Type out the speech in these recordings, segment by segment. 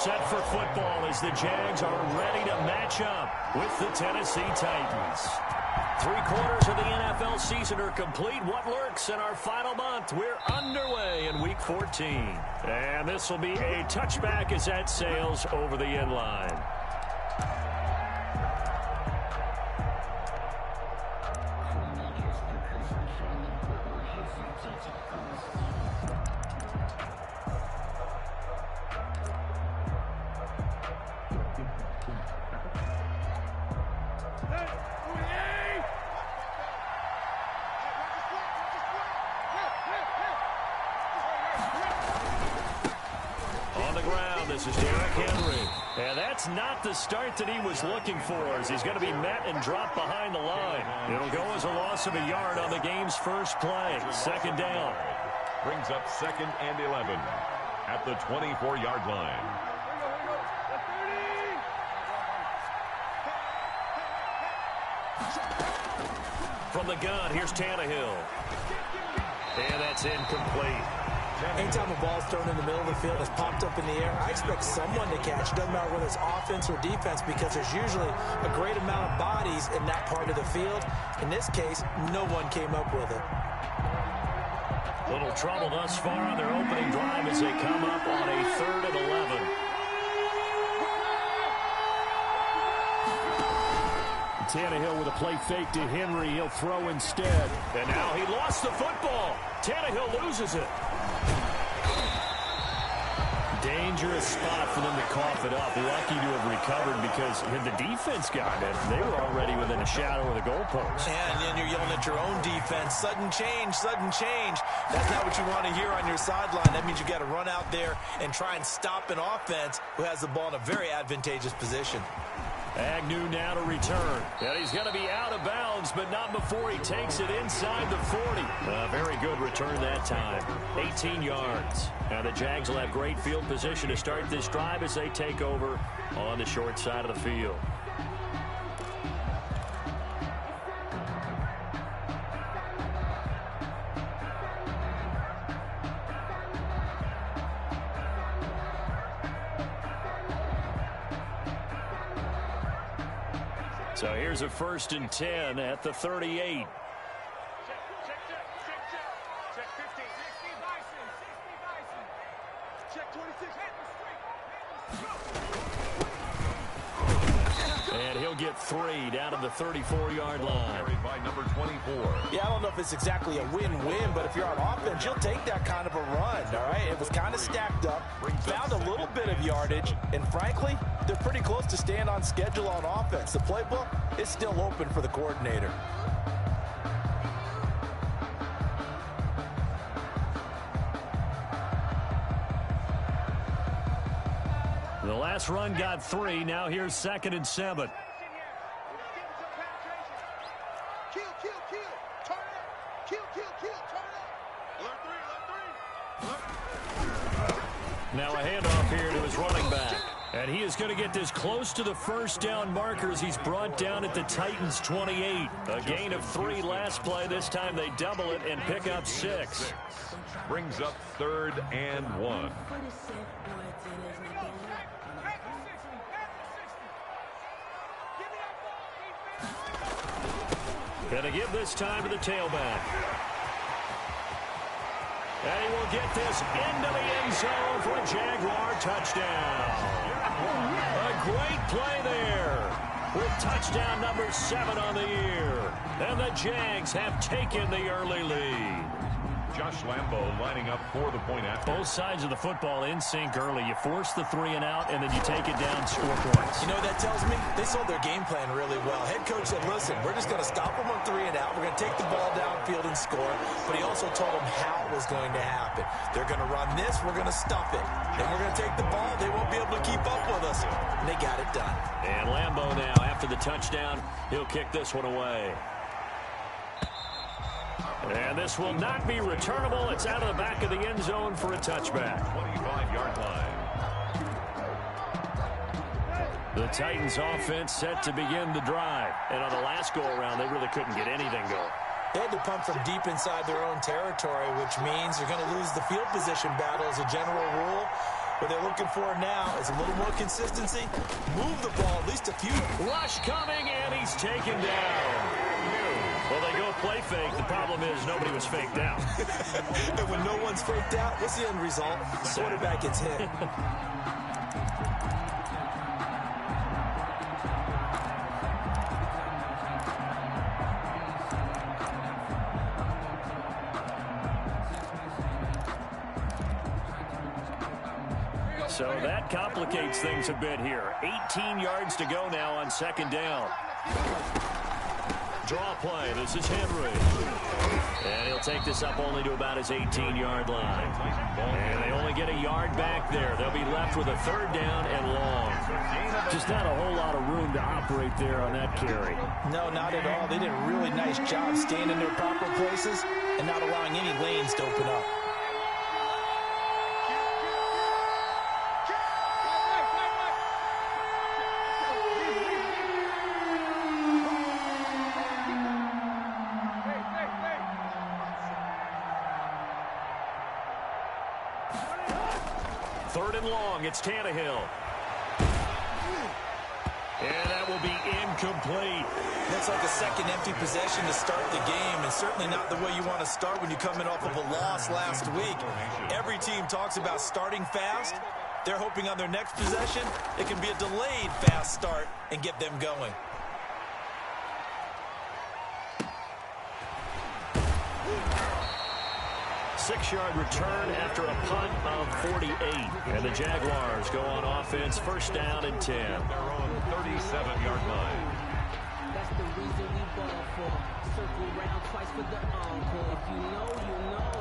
Set for football as the Jags are ready to match up with the Tennessee Titans. 3/4 of the NFL season are complete. What lurks in our final month? We're underway in Week 14. And this will be a touchback as that sails over the end line. This is Derrick Henry. And that's not the start that he was looking for, as he's going to be met and dropped behind the line. It'll go as a loss of a yard on the game's first play. Second down. Brings up 2nd and 11 at the 24-yard line. From the gun, here's Tannehill. And that's incomplete. Anytime a ball's thrown in the middle of the field, it's popped up in the air, I expect someone to catch. It doesn't matter whether it's offense or defense, because there's usually a great amount of bodies in that part of the field. In this case, no one came up with it. Little trouble thus far on their opening drive as they come up on a 3rd and 11. Tannehill with a play fake to Henry. He'll throw instead. And now he lost the football. Tannehill loses it. Dangerous spot for them to cough it up. Lucky to have recovered, because had the defense got it, they were already within a shadow of the goalpost. And then you're yelling at your own defense. Sudden change, sudden change. That's not what you want to hear on your sideline. That means you got to run out there and try and stop an offense who has the ball in a very advantageous position. Agnew now to return. And he's going to be out of bounds, but not before he takes it inside the 40. Very good return that time. 18 yards. Now the Jags will have great field position to start this drive as they take over on the short side of the field. So here's a 1st and 10 at the 38. And he'll get 3 down to the 34-yard line. Carried by number 24. Yeah, I don't know if it's exactly a win-win, but if you're on offense, you'll take that kind of a run, all right? It was kind of stacked up, found a little bit of yardage, and frankly, they're pretty close to staying on schedule on offense. The playbook is still open for the coordinator. The last run got 3. Now here's 2nd and 7. Now a handoff here to his running back. And he is going to get this close to the first down markers. He's brought down at the Titans' 28. A gain of 3 last play. This time they double it and pick up 6. Brings up 3rd and 1. Going to give this time to the tailback. And he will get this into the end zone for a Jaguar touchdown. A great play there with touchdown number 7 on the year. And the Jags have taken the early lead. Josh Lambo lining up for the point after. Both sides of the football in sync early. You force the 3 and out, and then you take it down, score points. You know what that tells me? They sold their game plan really well. Head coach said, listen, we're just going to stop them on 3 and out. We're going to take the ball downfield and score. But he also told them how it was going to happen. They're going to run this. We're going to stuff it. Then we're going to take the ball. They won't be able to keep up with us. And they got it done. And Lambo now, after the touchdown, he'll kick this one away. And this will not be returnable. It's out of the back of the end zone for a touchback. 25-yard line. The Titans offense set to begin the drive. And on the last go-around, they really couldn't get anything going. They had to punt from deep inside their own territory, which means you're going to lose the field position battle as a general rule. What they're looking for now is a little more consistency. Move the ball at least a few. Rush coming, and he's taken down. Well, they go play fake. The problem is nobody was faked out. And when no one's faked out, what's the end result? The quarterback gets hit. So that complicates things a bit here. 18 yards to go now on second down. Draw play. This is Henry. And he'll take this up only to about his 18-yard line. And they only get a yard back there. They'll be left with a third down and long. Just not a whole lot of room to operate there on that carry. No, not at all. They did a really nice job staying in their proper places and not allowing any lanes to open up. Third and long, it's Tannehill. And that will be incomplete. Looks like a second empty possession to start the game, and certainly not the way you want to start when you're coming off of a loss last week. Every team talks about starting fast. They're hoping on their next possession, it can be a delayed fast start and get them going. Six-yard return after a punt of 48. And the Jaguars go on offense, first down and 10. They're on 37-yard line. That's the reason we ball for. Circle round twice for the encore. If you know, you know.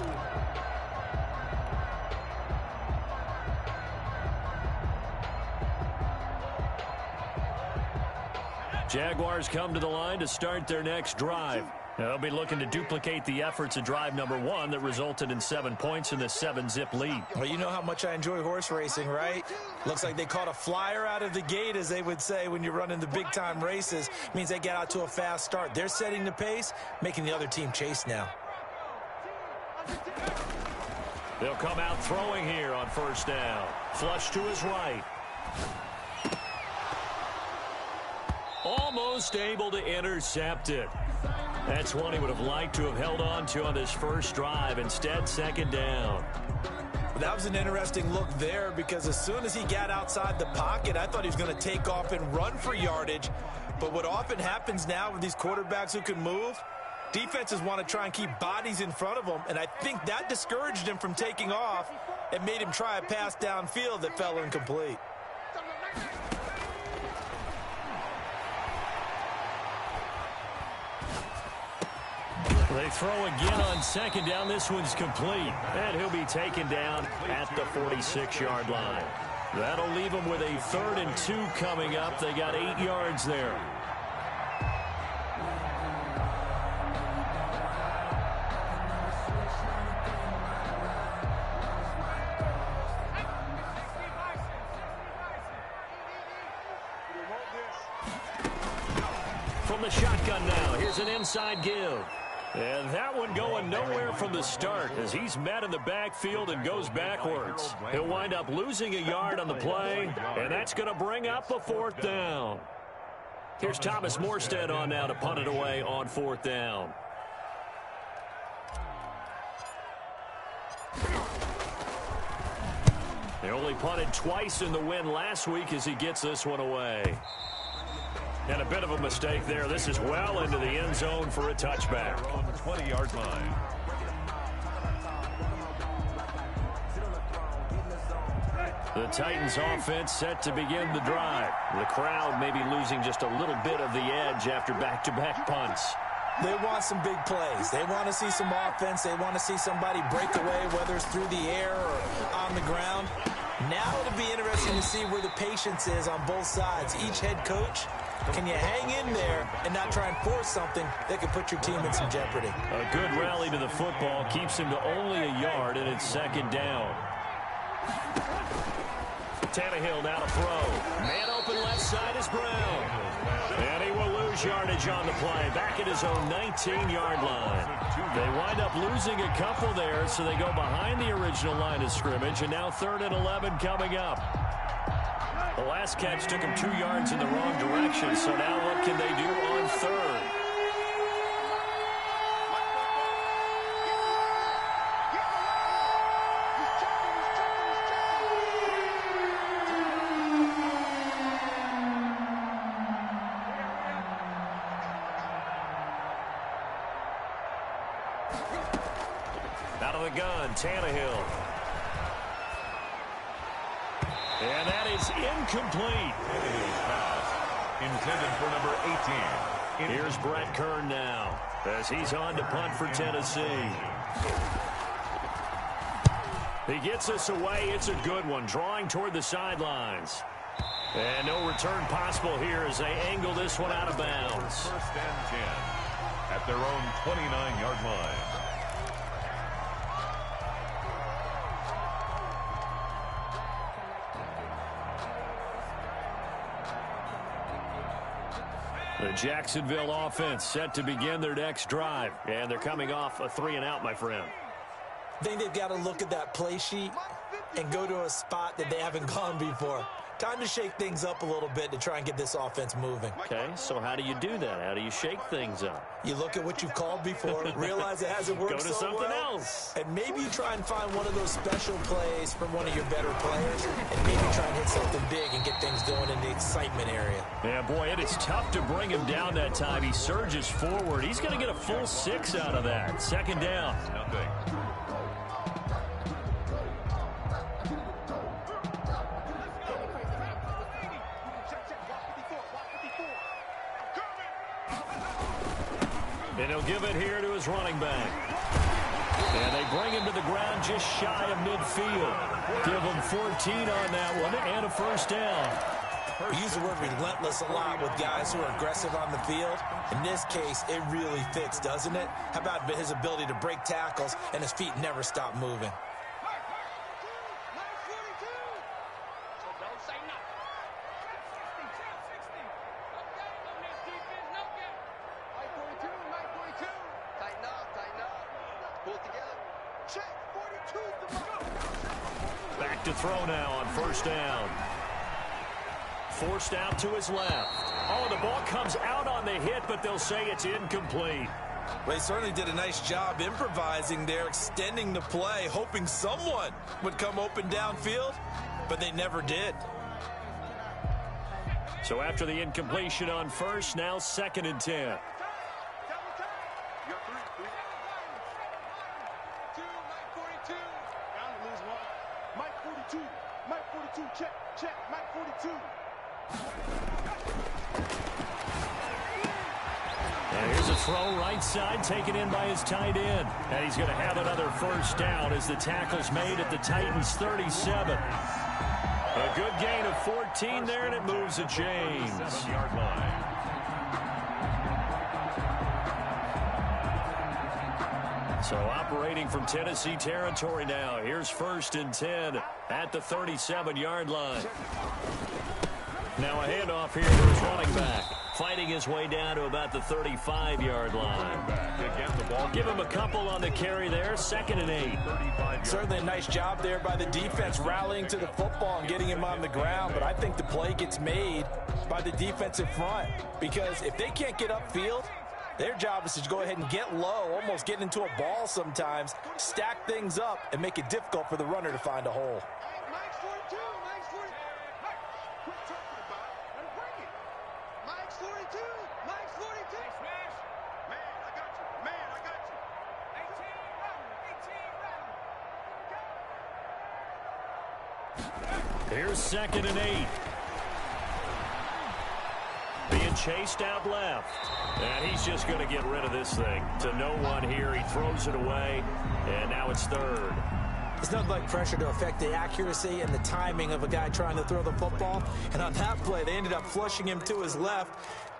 Jaguars come to the line to start their next drive. They'll be looking to duplicate the efforts of drive number one that resulted in 7 points in the 7-zip lead. Well, you know how much I enjoy horse racing, right? Looks like they caught a flyer out of the gate, as they would say when you're running the big-time races. Means they get out to a fast start. They're setting the pace, making the other team chase now. They'll come out throwing here on first down. Flush to his right. Almost able to intercept it. That's one he would have liked to have held on to on this first drive. Instead, second down. That was an interesting look there, because as soon as he got outside the pocket, I thought he was going to take off and run for yardage. But what often happens now with these quarterbacks who can move, defenses want to try and keep bodies in front of them, and I think that discouraged him from taking off and made him try a pass downfield that fell incomplete. They throw again on second down. This one's complete. And he'll be taken down at the 46-yard line. That'll leave them with a 3rd and 2 coming up. They got 8 yards there. From the shotgun now, here's an inside give. And that one going nowhere from the start as he's met in the backfield and goes backwards. He'll wind up losing a yard on the play, and that's going to bring up a 4th down. Here's Thomas Morstead on now to punt it away on 4th down. They only punted twice in the win last week as he gets this one away. And a bit of a mistake there. This is well into the end zone for a touchback. They're on the 20-yard line. The Titans offense set to begin the drive. The crowd may be losing just a little bit of the edge after back-to-back punts. They want some big plays. They want to see some offense. They want to see somebody break away, whether it's through the air or on the ground. Now it'll be interesting to see where the patience is on both sides. Each head coach, can you hang in there and not try and force something that could put your team in some jeopardy? A good rally to the football keeps him to only a yard, and it's second down. Tannehill now to throw. Man open left side is Brown. And he will lose lose yardage on the play. Back at his own 19-yard line. They wind up losing a couple there, so they go behind the original line of scrimmage, and now 3rd and 11 coming up. The last catch took him 2 yards in the wrong direction, so now what can they do on 3rd? Out of the gun, Tannehill. And that is incomplete. Intended for number 18. Here's Brett Kern now as he's on to punt for Tennessee. He gets us away. It's a good one, drawing toward the sidelines. And no return possible here as they angle this one out of bounds. 1st and 10 at their own 29-yard line. The Jacksonville offense set to begin their next drive. And they're coming off a 3-and-out, my friend. I think they've got to look at that play sheet and go to a spot that they haven't gone before. Time to shake things up a little bit to try and get this offense moving. Okay, so how do you do that? How do you shake things up? You look at what you've called before, realize it hasn't worked Go to so something well, else. and maybe you try and find one of those special plays from one of your better players, and maybe try and hit something big and get things going in the excitement area. Yeah, boy, it is tough to bring him down that time. He surges forward. He's going to get a full 6 out of that. 2nd down. Nothing. And he'll give it here to his running back. And they bring him to the ground just shy of midfield. Give him 14 on that one and a 1st down. We use the word relentless a lot with guys who are aggressive on the field. In this case, it really fits, doesn't it? How about his ability to break tackles and his feet never stop moving? Back to throw now on 1st down. Forced out to his left. Oh, the ball comes out on the hit, but they'll say it's incomplete. Well, he certainly did a nice job improvising there, extending the play, hoping someone would come open downfield, but they never did. So after the incompletion on 1st, now 2nd and 10. Check, Mike 42. And here's a throw right side, taken in by his tight end. And he's going to have another 1st down as the tackle's made at the Titans' 37. A good gain of 14 there, and it moves the chains. 7-yard line. So operating from Tennessee territory now. Here's 1st and 10 at the 37-yard line. Now a handoff here to his running back. Fighting his way down to about the 35-yard line. Give him a couple on the carry there. 2nd and 8. Certainly a nice job there by the defense rallying to the football and getting him on the ground. But I think the play gets made by the defensive front. Because if they can't get upfield, their job is to go ahead and get low, almost get into a ball sometimes, stack things up, and make it difficult for the runner to find a hole. Mike's 42, Mike's 40. Mike, quit talking about it and bring it. Mike's 42, Mike's 42. Smash. Man, I got you. Man, I got you. 18 Here's 2nd and 8. Being chased out left. And he's just going to get rid of this thing. To no one here. He throws it away. And now it's 3rd. There's nothing like pressure to affect the accuracy and the timing of a guy trying to throw the football. And on that play, they ended up flushing him to his left,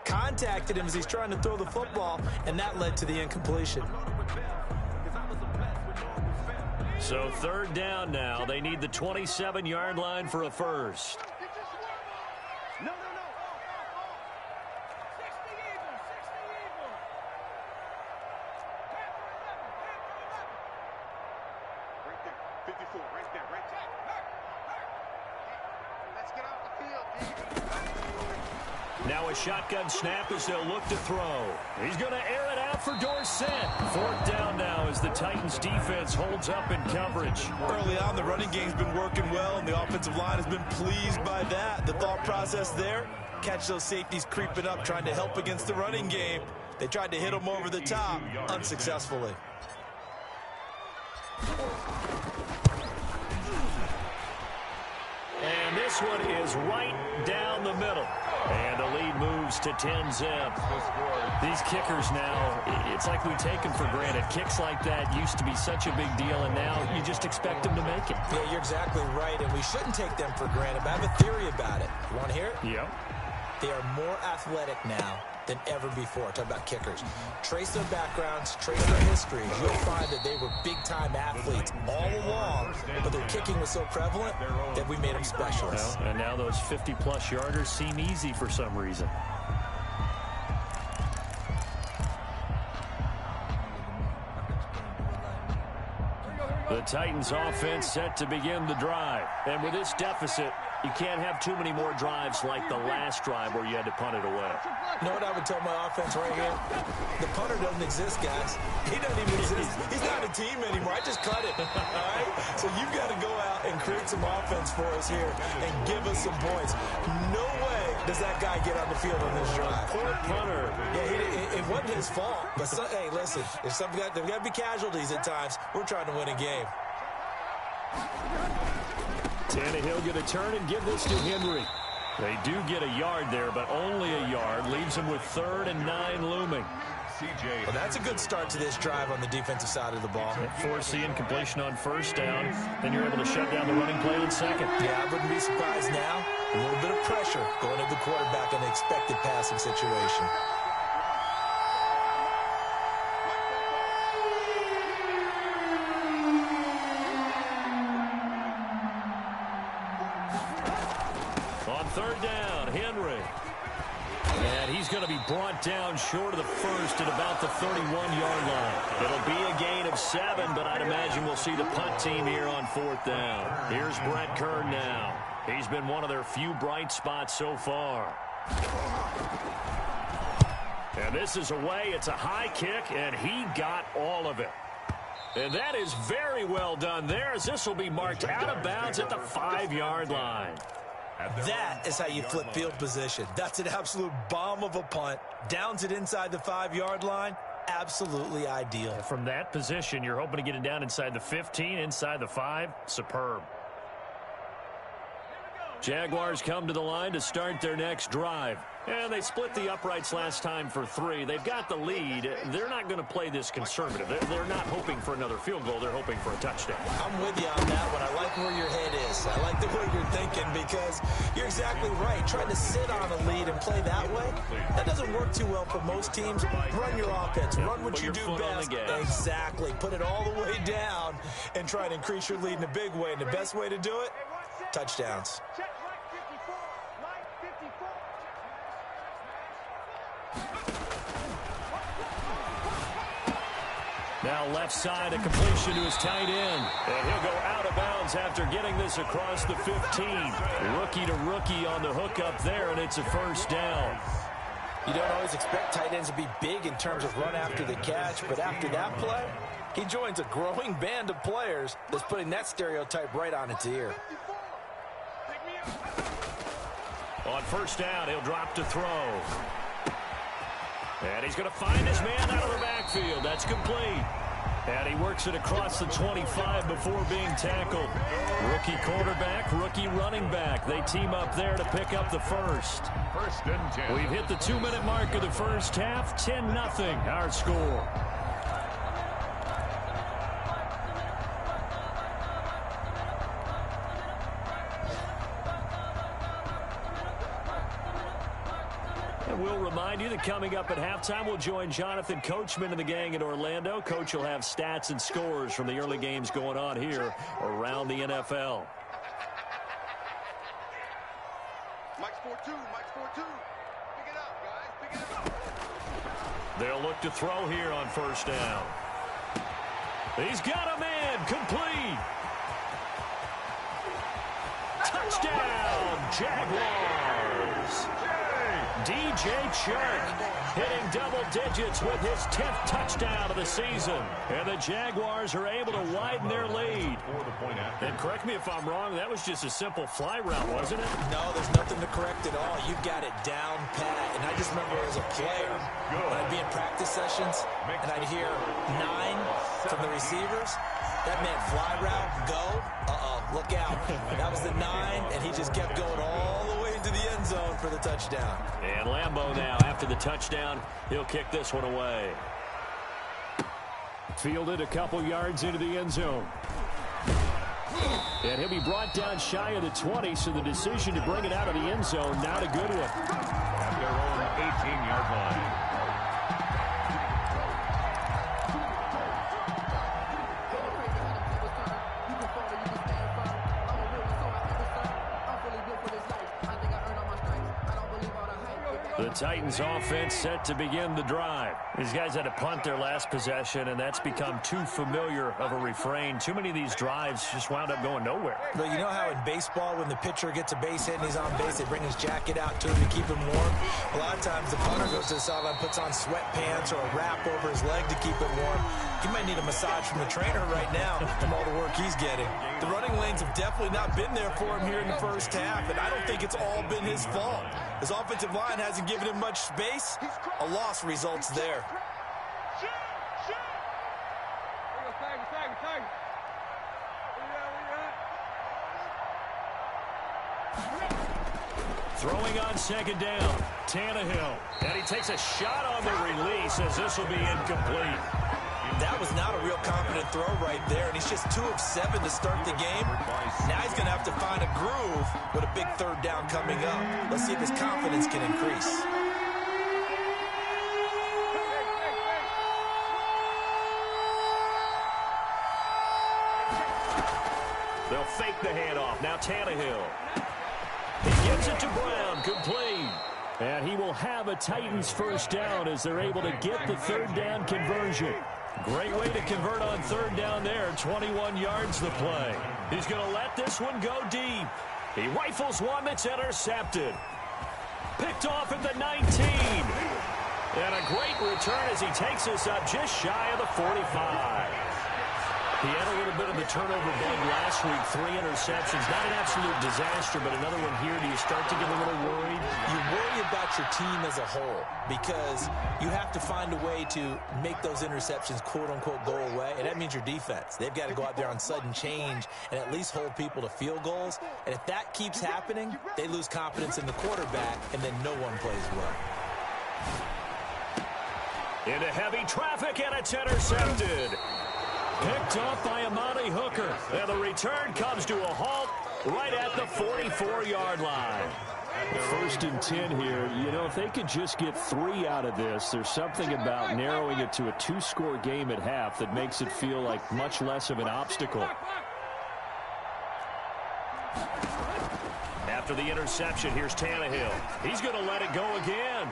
contacted him as he's trying to throw the football, and that led to the incompletion. So 3rd down now. They need the 27-yard line for a 1st. No. Now a shotgun snap as they'll look to throw. He's going to air it out for Dorsett. 4th down now as the Titans defense holds up in coverage. Early on, the running game's been working well, and the offensive line has been pleased by that. The thought process there, catch those safeties creeping up, trying to help against the running game. They tried to hit them over the top, unsuccessfully. And this one is right down the middle. And the lead moves to 10-zip. These kickers now, it's like we take them for granted. Kicks like that used to be such a big deal, and now you just expect them to make it. Yeah, you're exactly right, and we shouldn't take them for granted. But I have a theory about it. You want to hear it? Yep. They are more athletic now than ever before. Talk about kickers. Trace their backgrounds, trace their history. You'll find that they were big-time athletes all along, but their kicking was so prevalent that we made them specialists. Well, and now those 50-plus yarders seem easy for some reason. The Titans offense set to begin the drive. And with this deficit, you can't have too many more drives like the last drive where you had to punt it away. You know what I would tell my offense right here? The punter doesn't exist, guys. He doesn't even exist. He's not a team anymore. I just cut it. All right? So you've got to go out and create some offense for us here and give us some points. No way does that guy get on the field on this drive. Poor punter. Yeah, it wasn't his fault. But, hey, listen, there's got to be casualties at times. We're trying to win a game. Tannehill going to turn and give this to Henry. They do get a yard there, but only a yard. Leaves them with 3rd and 9 looming. Well, that's a good start to this drive on the defensive side of the ball. Force the incompletion on 1st down. Then you're able to shut down the running play on 2nd. Yeah, I wouldn't be surprised now. A little bit of pressure going at the quarterback in the expected passing situation. On 3rd down, Henry. And he's going to be brought down short of the first at about the 31-yard line. It'll be a gain of 7, but I'd imagine we'll see the punt team here on 4th down. Here's Brett Kern now. He's been one of their few bright spots so far. And this is away. It's a high kick, and he got all of it. And that is very well done there, as this will be marked out of bounds at the 5-yard line. That is how you flip field position. That's an absolute bomb of a punt. Downs it inside the 5-yard line. Absolutely ideal. From that position, you're hoping to get it down inside the 15, inside the 5. Superb. Jaguars come to the line to start their next drive. And they split the uprights last time for 3. They've got the lead. They're not going to play this conservative. They're not hoping for another field goal. They're hoping for a touchdown. I'm with you on that one. I like where your head is. I like the way you're thinking because you're exactly right. Trying to sit on a lead and play that way, that doesn't work too well for most teams. Run your offense. Run what you do best. Exactly. Put it all the way down and try to increase your lead in a big way. And the best way to do it, touchdowns. Now left side, a completion to his tight end. And he'll go out of bounds after getting this across the 15. Rookie to rookie on the hook up there, and it's a 1st down. You don't always expect tight ends to be big in terms of run after the catch, but after that play, he joins a growing band of players that's putting that stereotype right on its ear. On 1st down, he'll drop to throw. And he's going to find his man out of the backfield. That's complete. And he works it across the 25 before being tackled. Rookie quarterback, rookie running back. They team up there to pick up the 1st. 1st and 10. We've hit the 2-minute mark of the first half. 10-0 our score. And we'll remind you that coming up at halftime, we'll join Jonathan Coachman and the gang in Orlando. Coach will have stats and scores from the early games going on here around the NFL. Mike's 4-2. Mike's 4-2. Pick it up, guys. Pick it up. They'll look to throw here on 1st down. He's got a man. Complete. Touchdown, Jaguars. DJ Chark hitting double digits with his 10th touchdown of the season. And the Jaguars are able to widen their lead. And correct me if I'm wrong, that was just a simple fly route, wasn't it? No, there's nothing to correct at all. You got it down pat. And I just remember as a player, when I'd be in practice sessions, and I'd hear 9 from the receivers. That meant fly route, go, look out. That was the 9, and he just kept going all the way into the end zone for the touchdown. And Lambeau now, after the touchdown, he'll kick this one away. Fielded a couple yards into the end zone. And he'll be brought down shy of the 20, so the decision to bring it out of the end zone, not a good one. At their own 18-yard line. The Titans offense set to begin the drive. These guys had to punt their last possession, and that's become too familiar of a refrain. Too many of these drives just wound up going nowhere. But you know how in baseball, when the pitcher gets a base hit and he's on base, they bring his jacket out to him to keep him warm? A lot of times the punter goes to the sideline, puts on sweatpants or a wrap over his leg to keep it warm. He might need a massage from the trainer right now from all the work he's getting. The running lanes have definitely not been there for him here in the first half, and I don't think it's all been his fault. His offensive line hasn't given him much space. A loss results there. Throwing on second down, Tannehill. And he takes a shot on the release as this will be incomplete. That was not a real confident throw right there, and he's just 2 of 7 to start the game. Now he's going to have to find a groove with a big third down coming up. Let's see if his confidence can increase. They'll fake the handoff. Now Tannehill. He gives it to Brown, complete. And he will have a Titans first down as they're able to get the third down conversion. Great way to convert on third down there. 21 yards the play. He's going to let this one go deep. He rifles one that's intercepted. Picked off at the 19. And a great return as he takes us up just shy of the 45. He had a little bit of the turnover bug last week, 3 interceptions. Not an absolute disaster, but another one here. Do you start to get a little worried? You worry about your team as a whole because you have to find a way to make those interceptions, quote-unquote, go away, and that means your defense. They've got to go out there on sudden change and at least hold people to field goals. And if that keeps happening, they lose confidence in the quarterback, and then no one plays well. Into heavy traffic, and it's intercepted. Picked off by Amani Hooker. And the return comes to a halt right at the 44-yard line. First and 10 here. You know, if they could just get 3 out of this, there's something about narrowing it to a 2-score game at half that makes it feel like much less of an obstacle. After the interception, here's Tannehill. He's going to let it go again.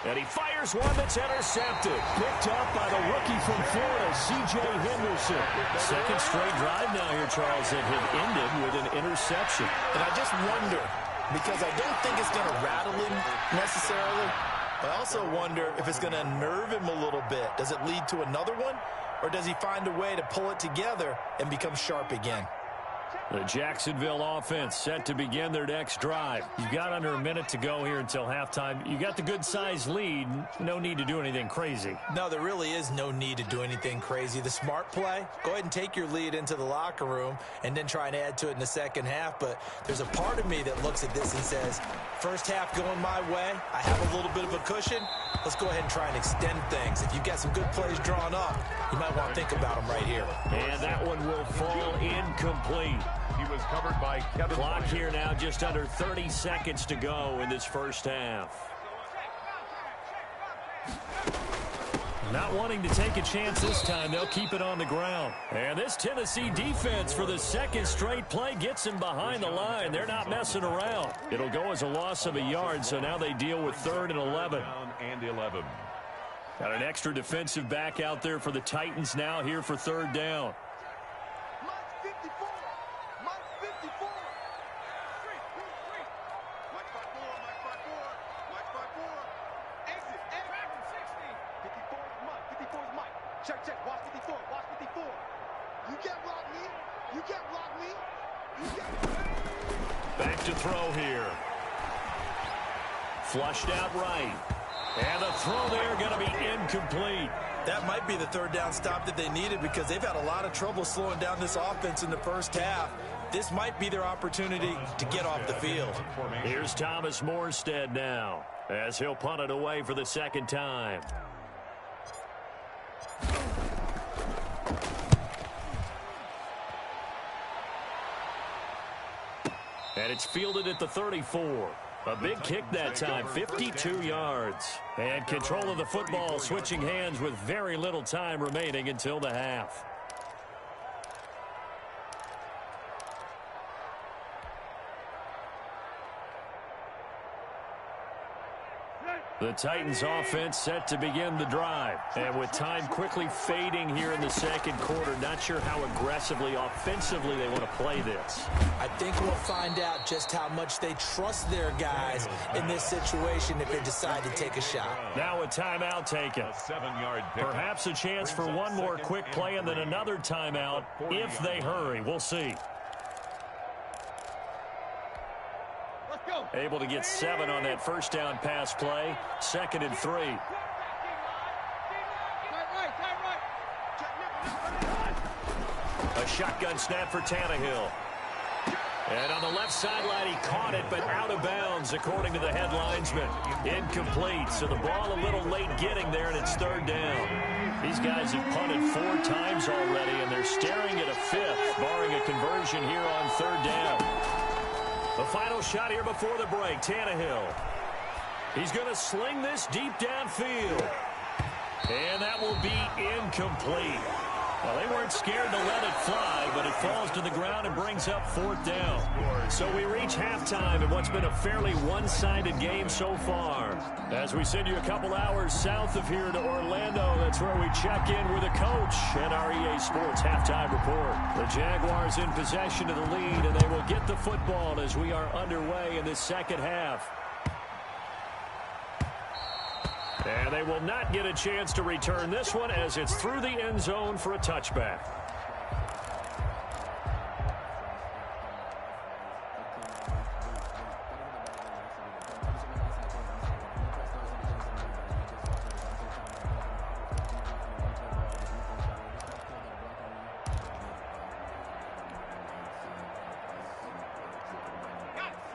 And he fires one that's intercepted. Picked up by the rookie from Florida, C.J. Henderson. Second straight drive now here, Charles, that had ended with an interception. And I just wonder, because I don't think it's going to rattle him necessarily, but I also wonder if it's going to nerve him a little bit. Does it lead to another one, or does he find a way to pull it together and become sharp again? The Jacksonville offense set to begin their next drive. You've got under a minute to go here until halftime. You got the good-sized lead. No need to do anything crazy. No, there really is no need to do anything crazy. The smart play, go ahead and take your lead into the locker room and then try and add to it in the second half. But there's a part of me that looks at this and says, first half going my way, I have a little bit of a cushion. Let's go ahead and try and extend things. If you've got some good plays drawn up, you might want to think about them right here. And that one will fall incomplete. He was covered by Kevin. Clock here now, just under 30 seconds to go in this first half. Not wanting to take a chance this time, they'll keep it on the ground. And this Tennessee defense for the second straight play gets him behind the line. They're not messing around. It'll go as a loss of a yard, so now they deal with 3rd and 11. And 11. Got an extra defensive back out there for the Titans now here for 3rd down. Check, check. Watch 54. Watch 54. You can't block me. You can't block me. You can't. Back to throw here. Flushed out right. And the throw there going to be incomplete. That might be the third down stop that they needed because they've had a lot of trouble slowing down this offense in the first half. This might be their opportunity to get off the field. Here's Thomas Morstead now as he'll punt it away for the second time. And it's fielded at the 34. A big kick that time, 52 yards. And control of the football, switching hands with very little time remaining until the half. The Titans offense set to begin the drive. And with time quickly fading here in the second quarter, not sure how aggressively, offensively they want to play this. I think we'll find out just how much they trust their guys in this situation if they decide to take a shot. Now a timeout taken. Perhaps a chance for one more quick play and then another timeout if they hurry. We'll see. Able to get 7 on that first down pass play. 2nd and 3. A shotgun snap for Tannehill. And on the left sideline, he caught it, but out of bounds, according to the head linesman. Incomplete, so the ball a little late getting there, and it's 3rd down. These guys have punted 4 times already, and they're staring at a 5th, barring a conversion here on 3rd down. The final shot here before the break, Tannehill. He's going to sling this deep downfield. And that will be incomplete. Well, they weren't scared to let it fly, but it falls to the ground and brings up 4th down. So we reach halftime in what's been a fairly one-sided game so far. As we send you a couple hours south of here to Orlando, that's where we check in with a coach and our EA Sports halftime report. The Jaguars in possession of the lead, and they will get the football as we are underway in this second half. And they will not get a chance to return this one as it's through the end zone for a touchback.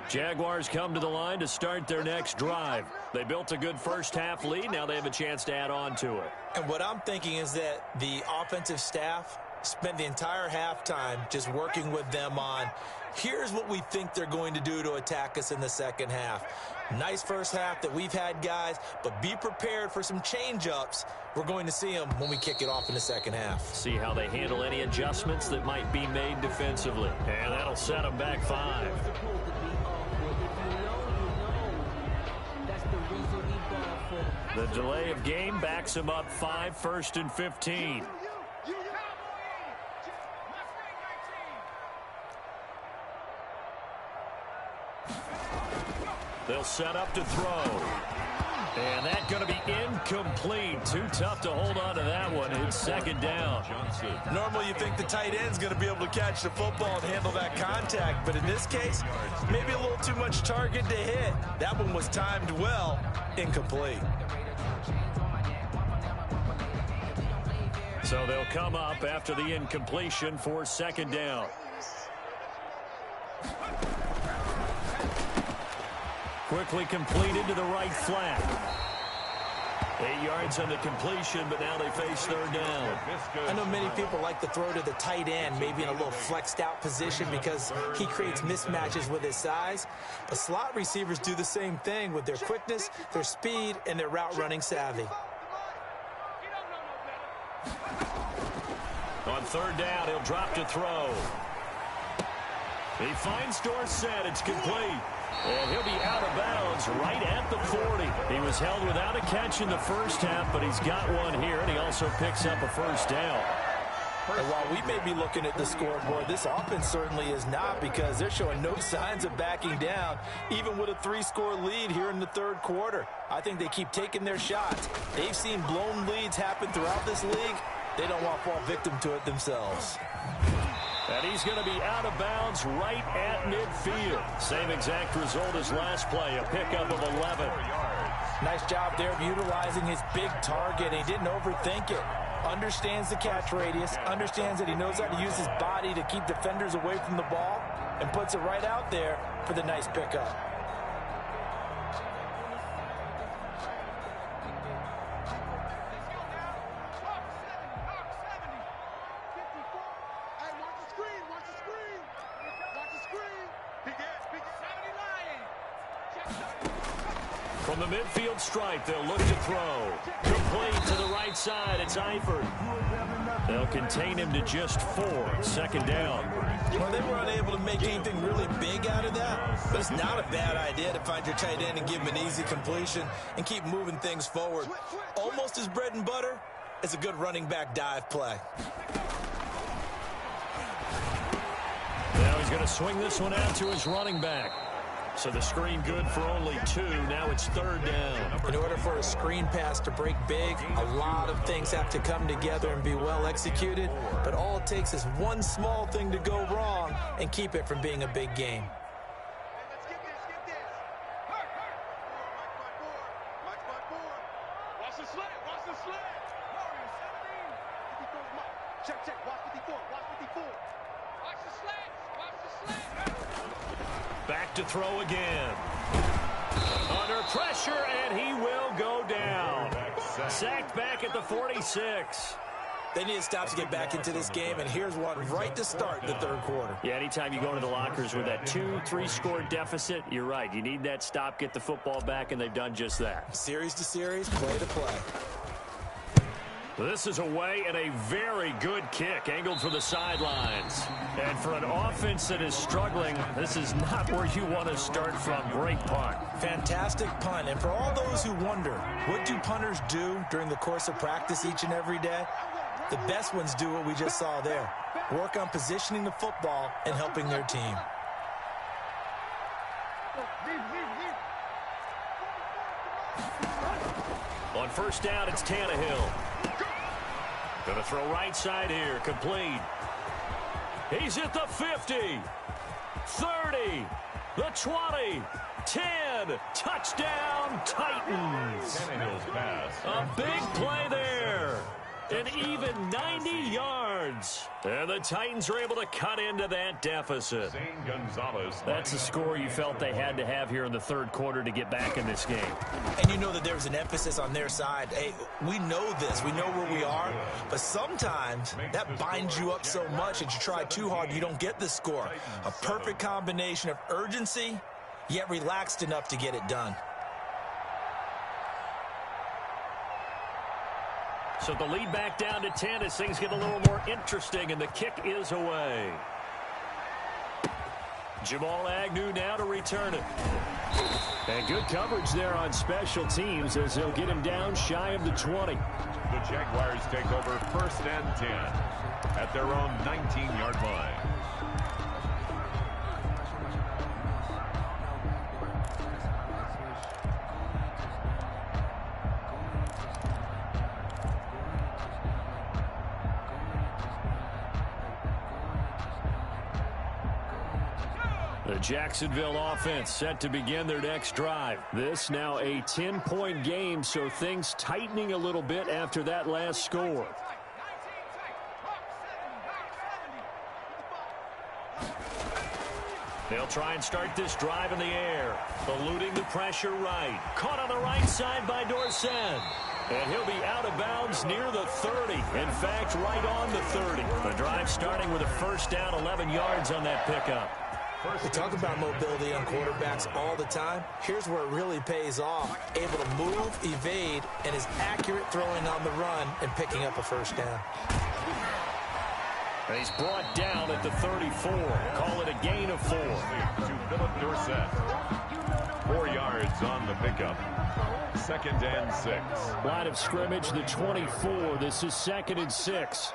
Jaguars come to the line to start their next drive. They built a good first half lead. Now they have a chance to add on to it. And what I'm thinking is that the offensive staff spent the entire halftime just working with them on, here's what we think they're going to do to attack us in the second half. Nice first half that we've had, guys, but be prepared for some change-ups. We're going to see them when we kick it off in the second half. See how they handle any adjustments that might be made defensively. And that'll set them back 5. The delay of game backs him up 5, 1st and 15. They'll set up to throw. And that's going to be incomplete. Too tough to hold on to that one. It's 2nd down. Normally you think the tight end's going to be able to catch the football and handle that contact. But in this case, maybe a little too much target to hit. That one was timed well. Incomplete. So they'll come up after the incompletion for 2nd down. Quickly completed to the right flat. 8 yards on the completion, but now they face 3rd down. I know many people like to throw to the tight end, maybe in a little flexed out position because he creates mismatches with his size. But slot receivers do the same thing with their quickness, their speed, and their route running savvy. On 3rd down, he'll drop to throw. He finds Dorsett. It's complete. And he'll be out of bounds right at the 40. He was held without a catch in the first half, but he's got one here, and he also picks up a 1st down. And while we may be looking at the scoreboard, this offense certainly is not, because they're showing no signs of backing down, even with a 3-score lead here in the 3rd quarter. I think they keep taking their shots. They've seen blown leads happen throughout this league, They don't want to fall victim to it themselves. And he's going to be out of bounds right at midfield. Same exact result as last play, a pickup of 11. Nice job there of utilizing his big target. He didn't overthink it. Understands the catch radius, understands that he knows how to use his body to keep defenders away from the ball, and puts it right out there for the nice pickup. From the midfield stripe, they'll look to throw. Complete to the right side. It's Eifert. They'll contain him to just 4. Second down. Well, they were unable to make anything really big out of that, but it's not a bad idea to find your tight end and give him an easy completion and keep moving things forward. Almost as bread and butter as a good running back dive play. Now he's going to swing this one out to his running back. So the screen good for only 2. Now it's third down. In order for a screen pass to break big, a lot of things have to come together and be well executed. But all it takes is one small thing to go wrong and keep it from being a big game. Watch the slant, watch the slant. Check, check, watch 54, watch 54. Watch the slant, watch the slant. Back to throw again. Under pressure, and he will go down. Sacked back at the 46. They need to stop to get back into this game, and here's one right to start the third quarter. Yeah, anytime you go into the lockers with that 2-3 score deficit, you're right. You need that stop, get the football back, and they've done just that. Series to series, play to play. This is away and a very good kick, angled for the sidelines. And for an offense that is struggling, this is not where you want to start from. Great punt. Fantastic punt. And for all those who wonder, what do punters do during the course of practice each and every day? The best ones do what we just saw there. Work on positioning the football and helping their team. On first down, it's Tannehill. Going to throw right side here, complete. He's at the 50, 30, the 20, 10, touchdown Titans. Tannehill's pass. A big play there. An even 90 yards. And the Titans are able to cut into that deficit. Zane Gonzalez. That's a score you felt they had to have here in the third quarter to get back in this game. And you know that there's an emphasis on their side. Hey, we know this. We know where we are. But sometimes that binds you up so much that you try too hard, you don't get the score. A perfect combination of urgency, yet relaxed enough to get it done. So the lead back down to 10 as things get a little more interesting, and the kick is away. Jamal Agnew now to return it. And good coverage there on special teams as they'll get him down shy of the 20. The Jaguars take over first and 10 at their own 19-yard line. The Jacksonville offense set to begin their next drive. This now a 10-point game, so things tightening a little bit after that last score. They'll try and start this drive in the air. Eluding the pressure right. Caught on the right side by Dorsett. And he'll be out of bounds near the 30. In fact, right on the 30. The drive starting with a first down, 11 yards on that pickup. We talk about mobility on quarterbacks all the time. Here's where it really pays off. Able to move, evade, and is accurate throwing on the run and picking up a first down. And he's brought down at the 34. Call it a gain of 4. To Philip Dorsett. 4 yards on the pickup. Second and 6. Line of scrimmage, the 24. This is 2nd and 6.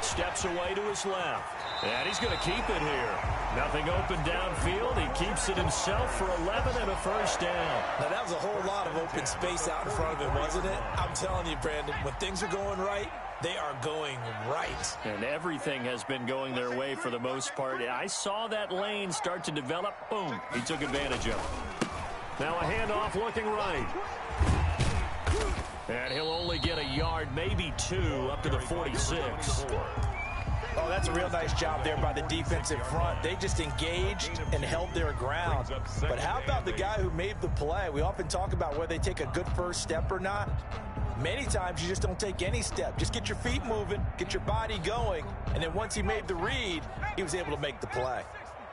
Steps away to his left. And he's going to keep it here. Nothing open downfield. He keeps it himself for 11 and a first down. Now, that was a whole lot of open space out in front of him, wasn't it? I'm telling you, Brandon, when things are going right, they are going right. And everything has been going their way for the most part. I saw that lane start to develop. Boom. He took advantage of it. Now a handoff looking right. And he'll only get a yard, maybe 2, up to the 46. Oh, that's a real nice job there by the defensive front. They just engaged and held their ground. But how about the guy who made the play? We often talk about whether they take a good first step or not. Many times you just don't take any step. Just get your feet moving, get your body going, and then once he made the read, he was able to make the play.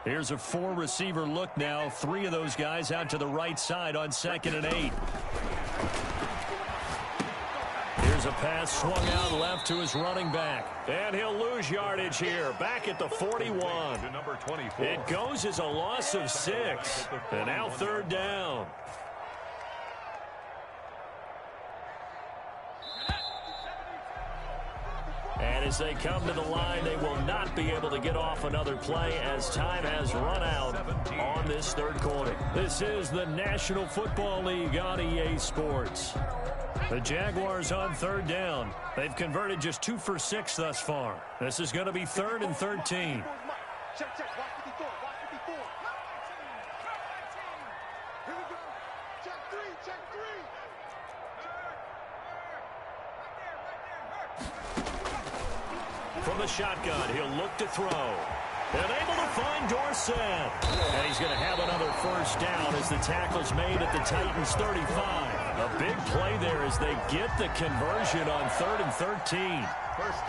Here's a 4-receiver look now. 3 of those guys out to the right side on 2nd and 8. Here's a pass swung out left to his running back. And he'll lose yardage here. Back at the 41. It goes as a loss of 6. And now 3rd down. And as they come to the line, they will not be able to get off another play as time has run out on this 3rd quarter. This is the National Football League on EA Sports. The Jaguars on 3rd down. They've converted just 2 for 6 thus far. This is going to be 3rd and 13. Check, check. Watch 54. Watch 54. Here we go. Check 3. Check 3. From the shotgun, he'll look to throw. And able to find Dorsett. And he's going to have another first down as the tackle's made at the Titans' 35. A big play there as they get the conversion on 3rd and 13.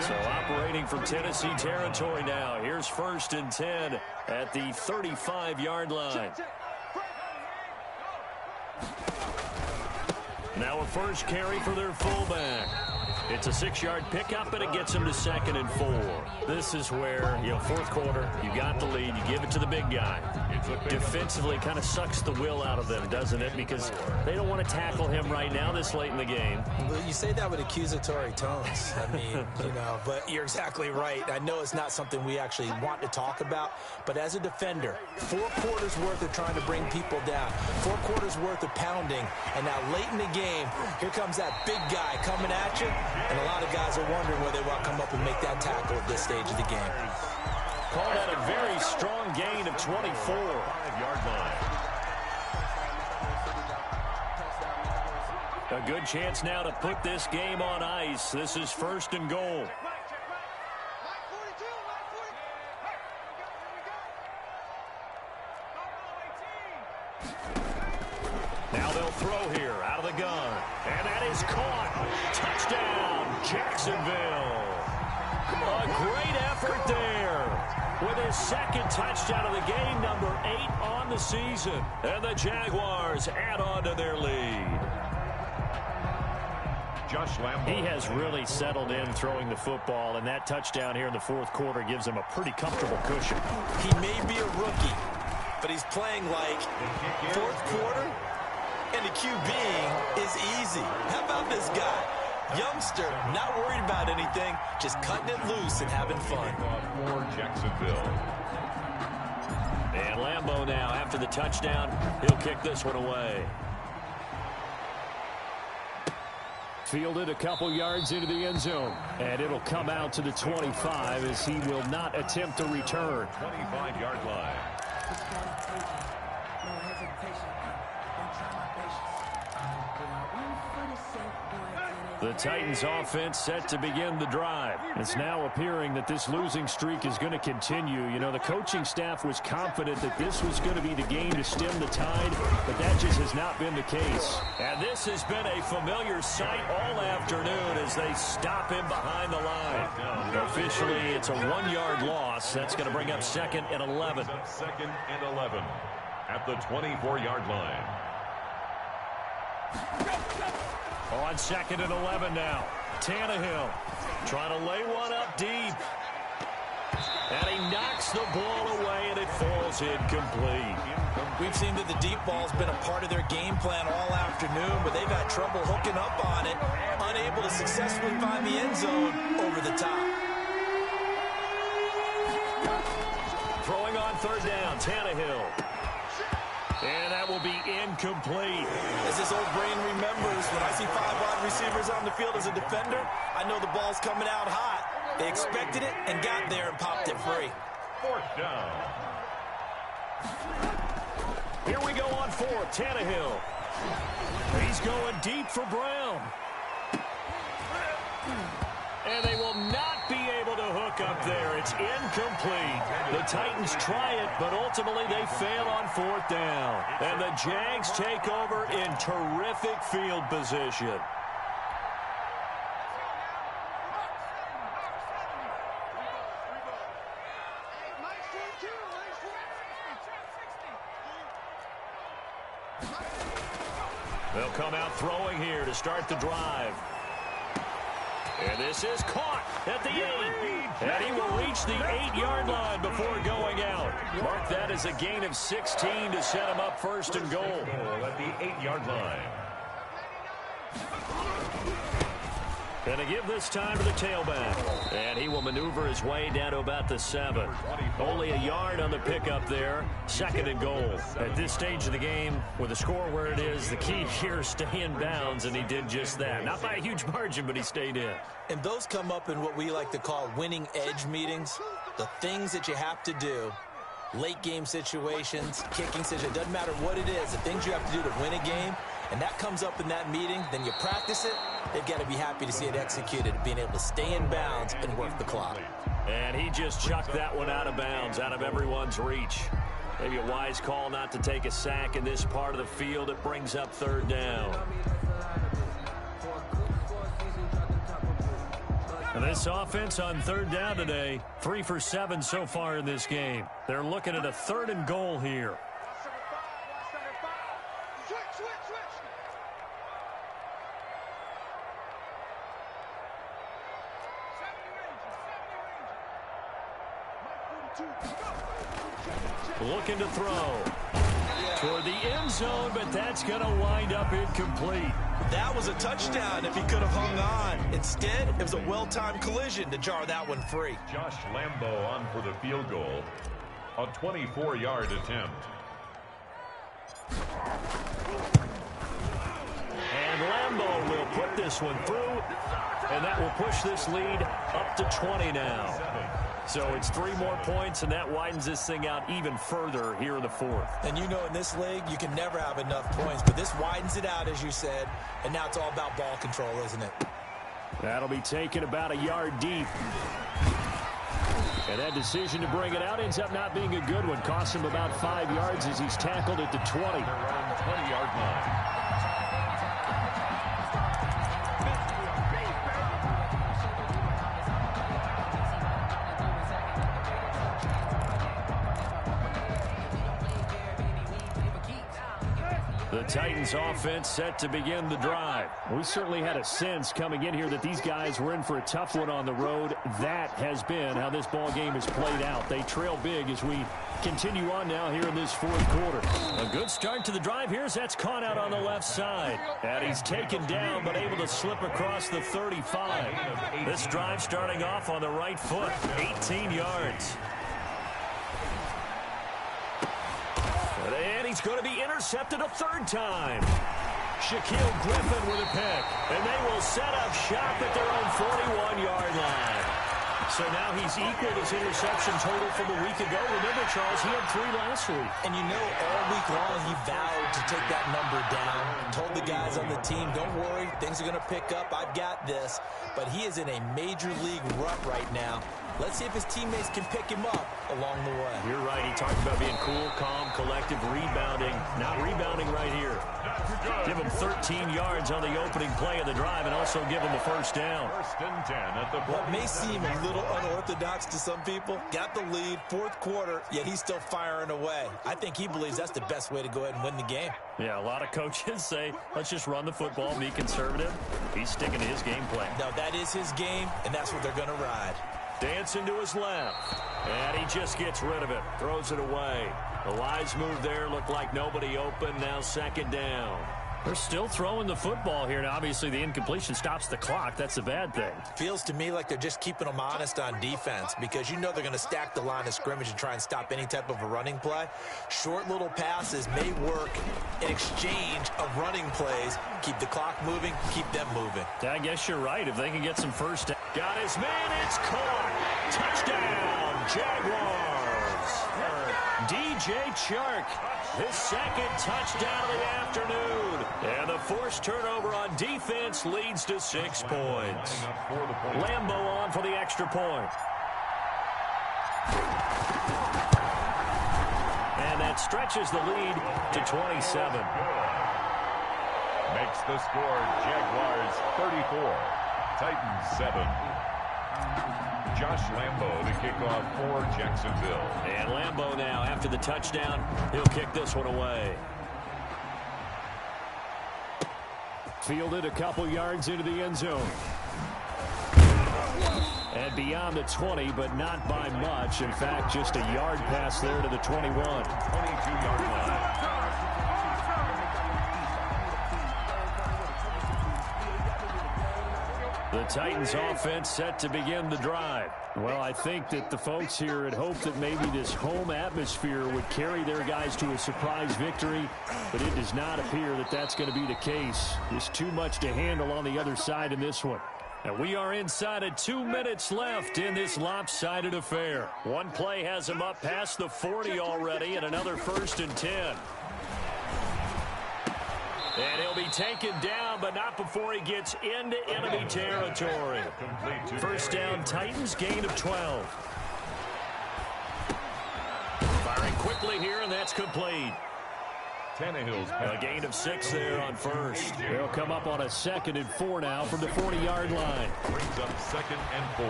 So operating from Tennessee territory now. Here's 1st and 10 at the 35-yard line. Now a first carry for their fullback. It's a 6-yard pickup, and it gets him to 2nd and 4. This is where, 4th quarter, you got the lead, you give it to the big guy. Defensively kind of sucks the will out of them, doesn't it? Because they don't want to tackle him right now this late in the game. Well, you say that with accusatory tones. I mean, but you're exactly right. I know it's not something we actually want to talk about, but as a defender, 4 quarters worth of trying to bring people down, 4 quarters worth of pounding, and now late in the game, here comes that big guy coming at you. And a lot of guys are wondering whether they want to come up and make that tackle at this stage of the game. Call that a very strong gain of 24. 5-yard line. A good chance now to put this game on ice. This is 1st and goal. Now they'll throw here out of the gun. And that is caught. Touchdown, Jacksonville. A great effort there. With his 2nd touchdown of the game, number 8 on the season. And the Jaguars add on to their lead. Josh Lambo. He has really settled in throwing the football, and that touchdown here in the 4th quarter gives him a pretty comfortable cushion. He may be a rookie, but he's playing like 4th quarter, and the QBing is easy. How about this guy? Youngster, not worried about anything, just cutting it loose and having fun. For Jacksonville. And Lambo now, after the touchdown, he'll kick this one away. Fielded a couple yards into the end zone. And it'll come out to the 25 as he will not attempt to return. 25-yard line. The Titans offense set to begin the drive. It's now appearing that this losing streak is going to continue. The coaching staff was confident that this was going to be the game to stem the tide, but that just has not been the case. And this has been a familiar sight all afternoon as they stop him behind the line. Officially, it's a 1-yard loss. That's going to bring up 2nd and 11. 2nd and 11 at the 24-yard line. On 2nd and 11 now. Tannehill trying to lay one up deep. And he knocks the ball away, and it falls incomplete. We've seen that the deep ball's been a part of their game plan all afternoon, but they've had trouble hooking up on it, unable to successfully find the end zone over the top. Throwing on third down, Tannehill. And that will be incomplete. As this old brain remembers, when I see 5 wide receivers on the field as a defender, I know the ball's coming out hot. They expected it and got there and popped it free. Fourth down. Here we go on fourth, Tannehill. He's going deep for Brown. And they will not be able to hook up there. It's incomplete. The Titans try it, but ultimately they fail on fourth down. And the Jags take over in terrific field position. They'll come out throwing here to start the drive. And this is caught at the 8. And he will reach the 8-yard line before going out. Mark that as a gain of 16 to set him up first and goal. At the 8-yard line. Gonna give this time to the tailback. And he will maneuver his way down to about the 7. Only a yard on the pickup there. Second and goal. At this stage of the game, with the score where it is, the key here is stay in bounds, and he did just that. Not by a huge margin, but he stayed in. And those come up in what we like to call winning edge meetings. The things that you have to do. Late game situations, kicking situations, it doesn't matter what it is. The things you have to do to win a game, and that comes up in that meeting, then you practice it. They've got to be happy to see it executed, being able to stay in bounds and work the clock. And he just chucked that one out of bounds, out of everyone's reach. Maybe a wise call not to take a sack in this part of the field. It brings up third down. And this offense on third down today, 3 for 7 so far in this game. They're looking at a third and goal here. Looking to throw toward the end zone, but that's going to wind up incomplete. That was a touchdown if he could have hung on. Instead, it was a well-timed collision to jar that one free. Josh Lambo on for the field goal. A 24-yard attempt. And Lambo will put this one through, and that will push this lead up to 20 now. So it's 3 more points, and that widens this thing out even further here in the fourth. And you know in this league, you can never have enough points, but this widens it out, as you said, and now it's all about ball control, isn't it? That'll be taken about a yard deep. And that decision to bring it out ends up not being a good one. Costs him about 5 yards as he's tackled at the 20. Around the 20-yard line. The Titans offense set to begin the drive. We certainly had a sense coming in here that these guys were in for a tough one on the road. That has been how this ball game has played out. They trail big as we continue on now here in this fourth quarter. A good start to the drive here as that's caught out on the left side. And he's taken down but able to slip across the 35. This drive starting off on the right foot, 18 yards. And he's going to be intercepted a third time. Shaquille Griffin with a pick. And they will set up shop at their own 41-yard line. So now he's equaled his interception total from a week ago. Remember, Charles, he had 3 last week. And you know, all week long he vowed to take that number down. Told the guys on the team, don't worry, things are going to pick up. I've got this. But he is in a major league rut right now. Let's see if his teammates can pick him up along the way. You're right. He talked about being cool, calm, collective, rebounding. Not rebounding right here. Give him 13 yards on the opening play of the drive and also give him a first down. First and 10 at the What may seem a little unorthodox to some people, got the lead, fourth quarter, yet he's still firing away. I think he believes that's the best way to go ahead and win the game. Yeah, a lot of coaches say, let's just run the football, be conservative. He's sticking to his game plan. No, that is his game, and that's what they're going to ride. Dancing to his left. And he just gets rid of it. Throws it away. The wise move there. Looked like nobody open. Now second down. They're still throwing the football here. Now, obviously, the incompletion stops the clock. That's the bad thing. Feels to me like they're just keeping them honest on defense because you know they're going to stack the line of scrimmage and try and stop any type of a running play. Short little passes may work in exchange of running plays. Keep the clock moving, keep them moving. I guess you're right. If they can get some first down. Got his man. It's caught. Touchdown, Jaguars. DJ Chark, his second touchdown of the afternoon. And the forced turnover on defense leads to 6 points. Lambo on for the extra point. And that stretches the lead to 27. Makes the score Jaguars 34, Titans 7. Josh Lambo to kick off for Jacksonville. And Lambo now, after the touchdown, he'll kick this one away. Fielded a couple yards into the end zone. And beyond the 20, but not by much. In fact, just a yard pass there to the 21. 22-yard line. The Titans offense set to begin the drive. Well, I think that the folks here had hoped that maybe this home atmosphere would carry their guys to a surprise victory, but it does not appear that that's going to be the case. There's too much to handle on the other side in this one. And we are inside of 2 minutes left in this lopsided affair. One play has him up past the 40 already, and another 1st and 10. And he'll be taken down, but not before he gets into enemy territory. First down, Titans, gain of 12. Firing quickly here, and that's complete. Tannehill's A gain of 6 there on first. They'll come up on a 2nd and 4 now from the 40-yard line. brings up 2nd and 4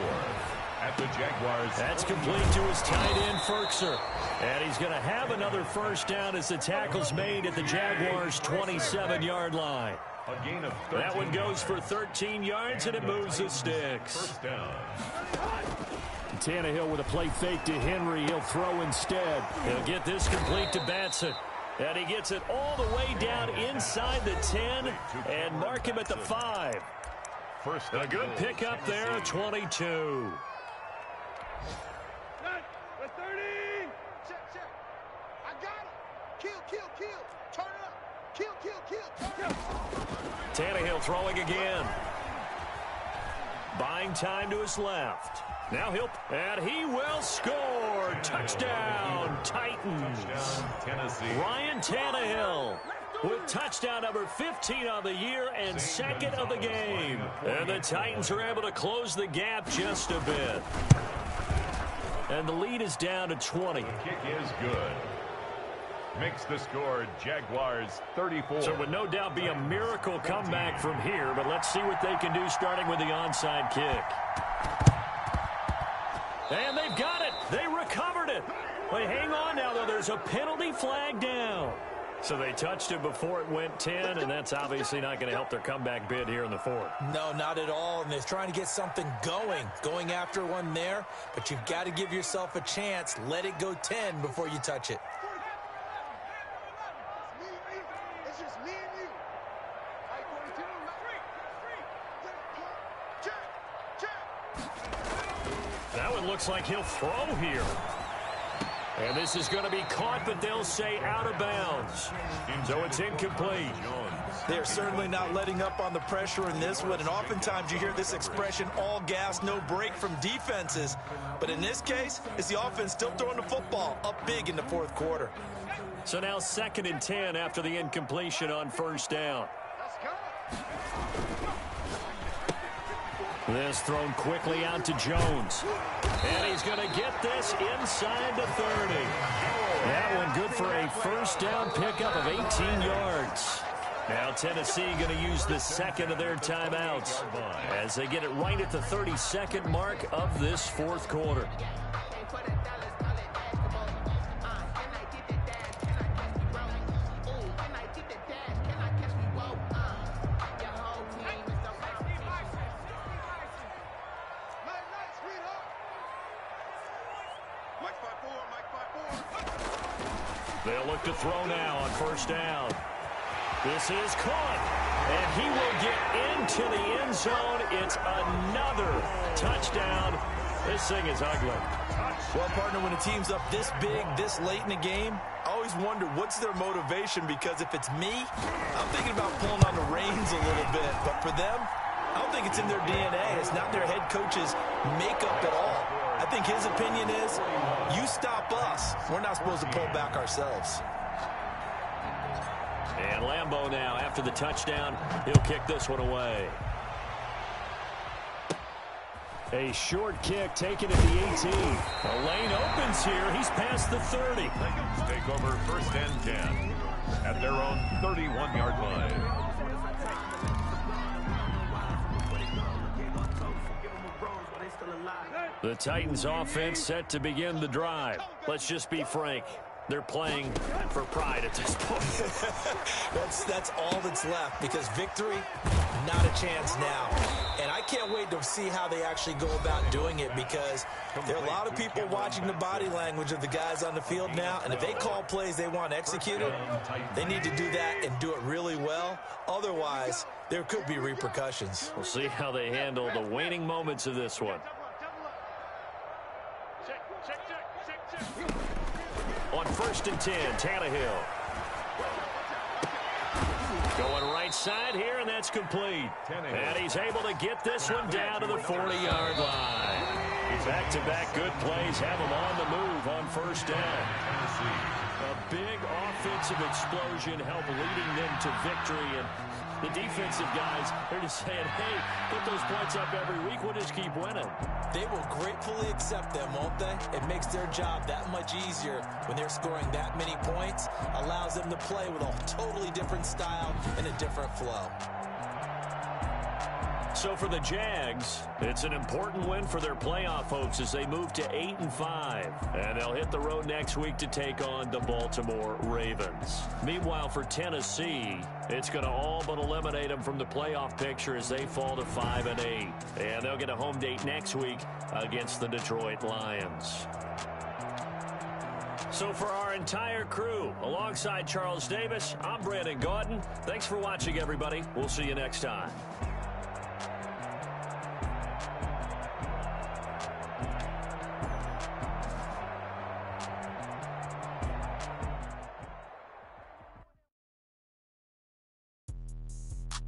at the Jaguars. That's complete to his tight end, Ferkser. And he's going to have another first down as the tackle's made at the Jaguars' 27-yard line. A gain of 13. That one goes for 13 yards, and it moves the sticks. First down. Tannehill with a play fake to Henry. He'll throw instead. He'll get this complete to Batson. And he gets it all the way down inside the 10 and mark him at the 5. First A good pickup there, 22. Tannehill throwing again. Buying time to his left. Now and he will score. Touchdown, Titans. Tennessee. Ryan Tannehill with touchdown number 15 on the year and 2nd of the game. And the Titans are able to close the gap just a bit. And the lead is down to 20. The kick is good. Makes the score Jaguars 34. So it would no doubt be a miracle comeback from here, but let's see what they can do starting with the onside kick. And they've got it. They recovered it. But hang on now, though. There's a penalty flag down. So they touched it before it went 10, and that's obviously not going to help their comeback bid here in the 4th. No, not at all. And they're trying to get something going after one there. But you've got to give yourself a chance. Let it go 10 before you touch it. That one looks like he'll throw here. And this is going to be caught, but they'll say out of bounds. So it's incomplete. They're certainly not letting up on the pressure in this one. And oftentimes you hear this expression, all gas, no break from defenses. But in this case, it's the offense still throwing the football up big in the 4th quarter. So now 2nd and 10 after the incompletion on first down. This thrown quickly out to Jones. And he's going to get this inside the 30. That one good for a first down pickup of 18 yards. Now Tennessee going to use the 2nd of their timeouts as they get it right at the 32nd mark of this 4th quarter. They'll look to throw now on first down. This is caught, and he will get into the end zone. It's another touchdown. This thing is ugly. Well, partner, when a team's up this big, this late in the game, I always wonder what's their motivation, because if it's me, I'm thinking about pulling on the reins a little bit. But for them, I don't think it's in their DNA. It's not their head coach's makeup at all. I think his opinion is, you stop us. We're not supposed to pull back ourselves. And Lambeau now, after the touchdown, he'll kick this one away. A short kick taken at the 18. The lane opens here. He's past the 30. Titans take over first and 10 at their own 31-yard line. The Titans offense set to begin the drive. Let's just be frank. They're playing for pride at this point. That's all that's left, because victory, not a chance now. And I can't wait to see how they actually go about doing it, because there are a lot of people watching the body language of the guys on the field now, and if they call plays they want executed, they need to do that and do it really well. Otherwise, there could be repercussions. We'll see how they handle the waning moments of this one. On first and 10, Tannehill. Going right side here, and that's complete. And he's able to get this one down to the 40-yard line. Back-to-back good plays have him on the move on first down. A big offensive explosion helped leading them to victory. And the defensive guys, they're just saying, hey, put those points up every week. We'll just keep winning. They will gratefully accept them, won't they? It makes their job that much easier when they're scoring that many points. Allows them to play with a totally different style and a different flow. So for the Jags, it's an important win for their playoff hopes as they move to 8-5. And they'll hit the road next week to take on the Baltimore Ravens. Meanwhile, for Tennessee, it's going to all but eliminate them from the playoff picture as they fall to 5-8. And they'll get a home date next week against the Detroit Lions. So for our entire crew, alongside Charles Davis, I'm Brandon Gaudin. Thanks for watching, everybody. We'll see you next time.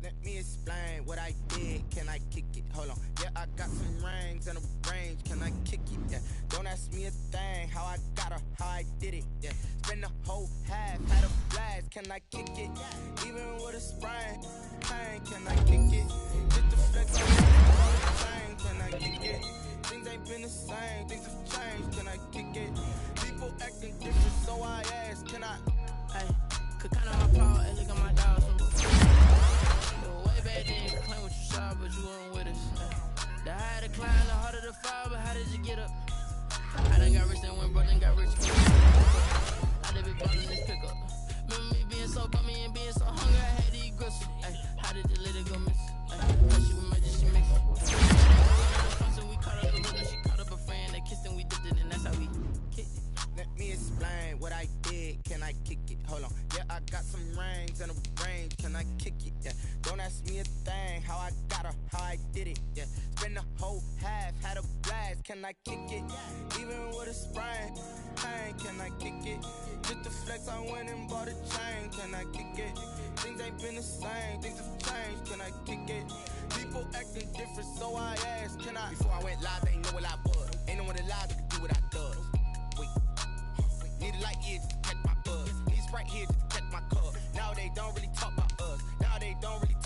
Let me explain what I did. Can I kick it? Hold on. Yeah, I got some rings and a range. Can I kick it? Yeah. Don't ask me a thing. How I got her, how I did it. Yeah. Spend the whole half, had a blast. Can I kick it? Even with a sprain. Pain, can I kick it? Just the flex on the chain. Can I kick it? Things ain't been the same. Things have changed. Can I kick it? People acting different, so I ask. Can I? Hey, could count on my power and look at my dogs from before. Way back then, you claim what you saw, but you weren't with us. The higher the climb, the harder the fall, but how did you get up? I done got rich and went broke and got rich. I done been ballin' this pickup. Remember me being so bummy and being so hungry, I had to eat gristle. Ay, how did the lady go miss? Ay, she was magic, she mixed it. We caught up the rhythm, she caught up a friend, they kissed and we dipped it, and that's how we kicked it. Let me explain what I did. Can I kick it? Hold on. Yeah, I got some rings and a range. Can I kick it? Yeah. Don't ask me a thing. How I got her, how I did it. Yeah. Spend the whole half, had a blast. Can I kick it? Even with a sprain. Pain, can I kick it? Just the flex, I went and bought a chain. Can I kick it? Things ain't been the same. Things have changed. Can I kick it? People acting different, so I asked. Can I? Before I went live, they ain't know what I was. Ain't no one alive that could do what I does. Wait. Need a light here just to catch my buzz. Need a Sprite here just to catch my cup. Now they don't really talk about us. Now they don't really